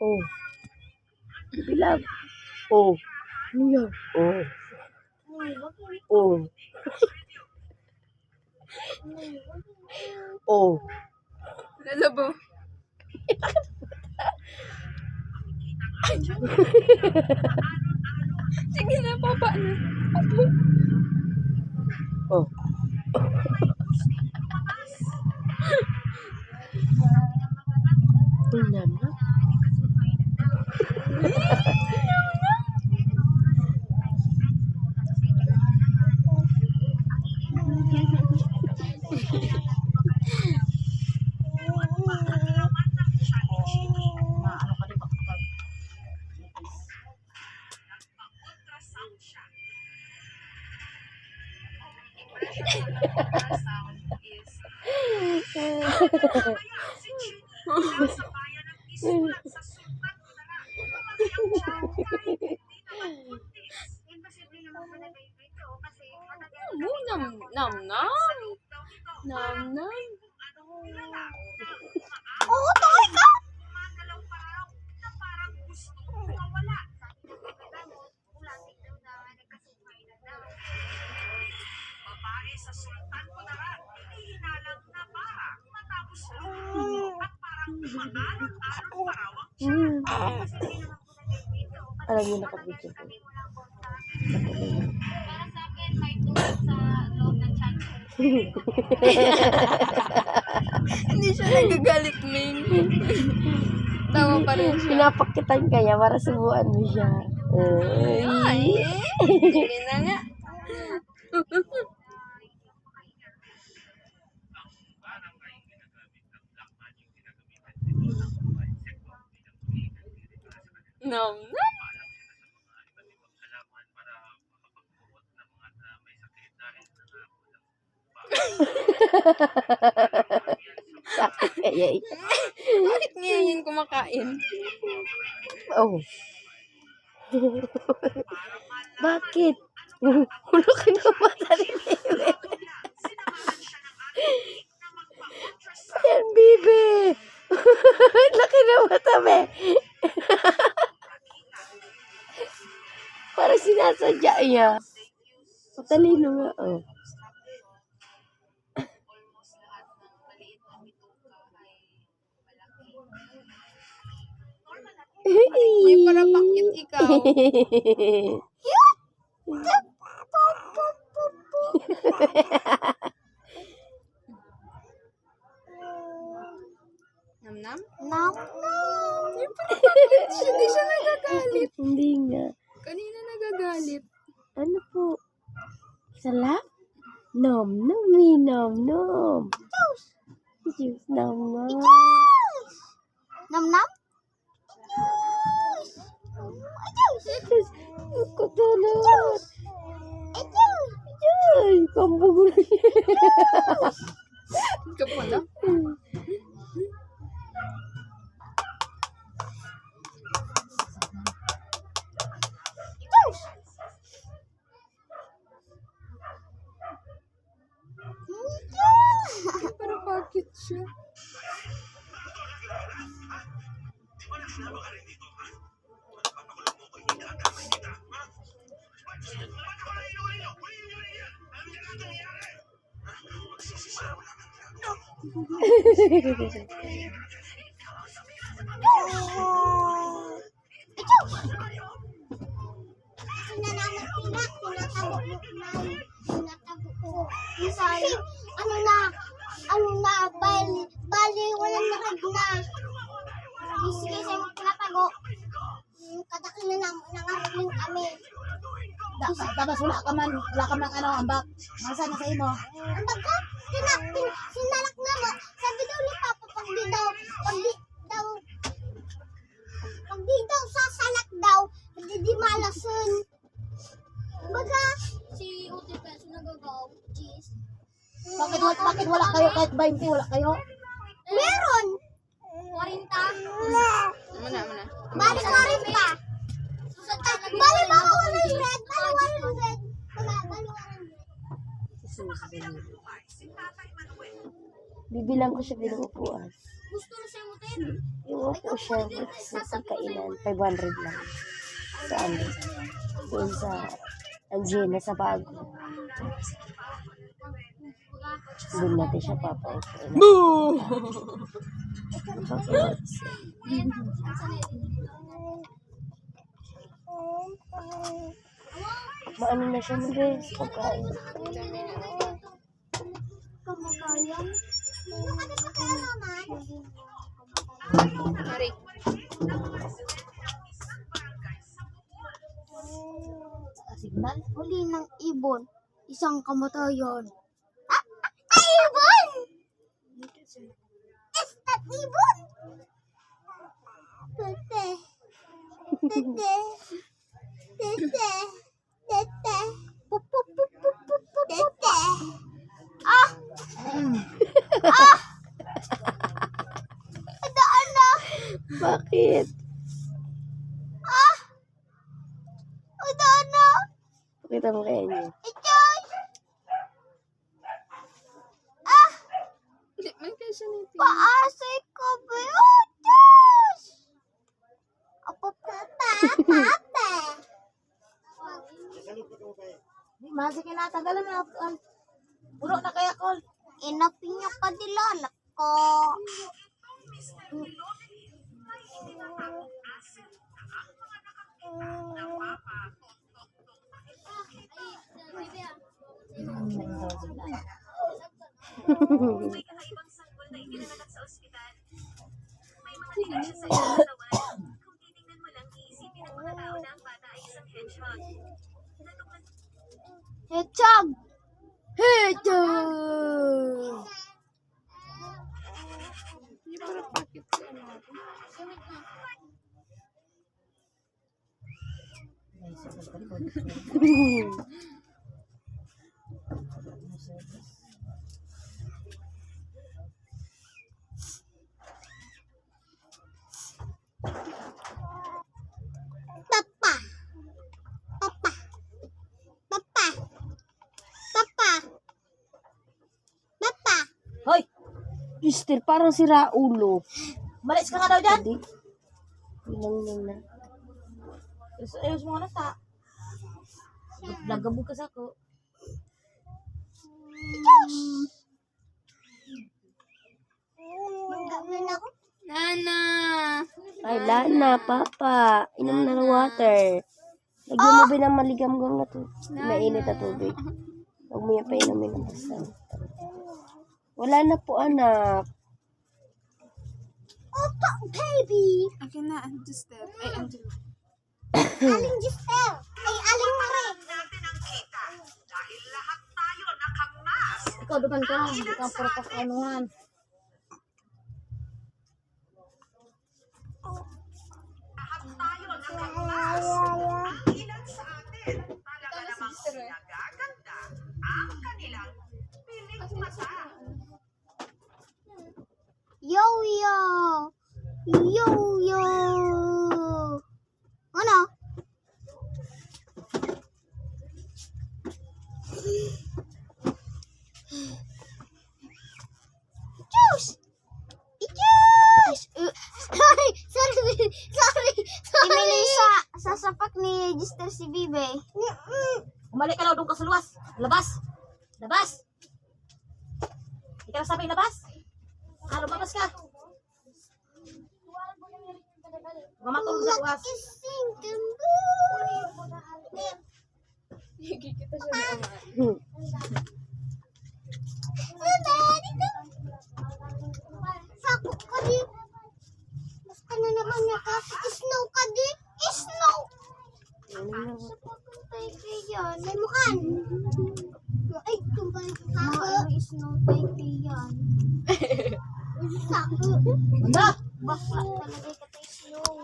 Oh. Bilang. Oh. Ano yan? Oh. Oh. Oh. Lalabo. Sige na, papa na. Oh. Ito naman. Nam nam nam. Nam nam. Oo, tayo ka! Alam niyo nakabidyo ko. Para sa akin, may tungkol sa loob ng tiyan ko. Hindi siya nagagalit, Ming. Tawa pa rin siya. Pinapakitan kaya para subuan mo siya. Ay, sige na nga. Nam nam. Sakit kaya eh. Bakit niya yan kumakain? Oh. Bakit? Ulo ka naman sa rin. Yan, bibi. Laki na mata, be. Parang sinasadya niya. Matalino nga, oh. May para bakit ikaw? Nam nam? Nam. Hindi siya nagagalit. Hindi nga. Kanina nagagalit. Ano po? Salap? Nom, nom, nom, nom. Juice, nom, nom. Nam nam? Ako tulad. Ay, kambugulo niya. Ikaw pala? Para bakit siya? Bali, walang nakagna. Sige, sa mga pinatago. Kadakil na nangaroling kami. Tapos wala ka man ano, ambak. Masa na sa imo? Ang baga, sinalak na mo. Sabi daw ni Papa, pag di daw sasalak daw, di malason. Baga, si Uti Peso nagagaw, cheese. Bakit wala kayo kahit 20 wala kayo? Meron! 40. Muna. Bali 40. Bali ba 100? Bali 100. Bali 100. Bibilang ko siya bilang upuan. Gusto na siya mo tayo. Yung upo siya sa pagkainan, 500 lang. Sa ano? Doon sa Angena, sa bago. Doon natin siya papaupuin. Boo! Maano na siya mag-guys, pagkain. Kamakayan. Yung ano sa kaya naman? Mari. Signal. Huli ng ibon. Isang kamatayan. Ay, ibon! Is that ibon? Tete. Tete. Tete. Tete. Pup, pup, pup, pup, pup, pup, Tete. Ah! Ah! Adaan na! Bakit? Ah! Adaan na! Pakita mo kaya niyo. Itoy! Ah! Hindi man kayo siya nito. Paasay ko ba yun? Diyos! Apo, papa, papa. Masik na tagalan na. Puro na kaya call. Inapin niyo pa dilalat ko. Kakaibang sanggol na ikinalagat sa ospital. May mga ligaw siya sa iyong katawan. Kung titingnan mo lang, iisipin ng mga tao na ang bata ay isang hedgehog. Natukan Hedgehog! Hedgehog! Hindi para pakit ko ano. Papa! Papa! Papa! Papa! Papa! Hoy, Mister, parang si Raulo. malis ka nga daw dyan. Hindi. Ilang lang na. Ayos mo na sa. Nagabog ka sa ako. Manggamin ako. Nana! Ay, Lana, Papa. Inom na ng water. Lagyan mo ba ng maligamgam na to? Mainit na tubig. Huwag mo yan painumin ng basta. Wala na po, anak. Opa, baby! Akin na, Angel. Ay, Angel. Aling Giselle! Ay, Aling Marie! Ikaw duman ka. Hindi ka puro anuhan. Yo, yo! Yo, yo! Ano? Juice! Juice! Sorry! Sorry! Sa sapak ni Gister si Bibe. Umalik ka daw doon ka sa luwas. Labas. Labas. Hindi ka na sabi labas. Lumabas ka. Mamatulog sa luwas. Kissing tumbo. Kikita siya ni Ama. Sako ka di. Mas ka na naman niya ka. Snow ka di. Snow. Sa pagkantay kayan. May mukan. Ay, tumbay ka. May snow tayo kayan. Sako. Banda. Bakla talaga ka tayo snow.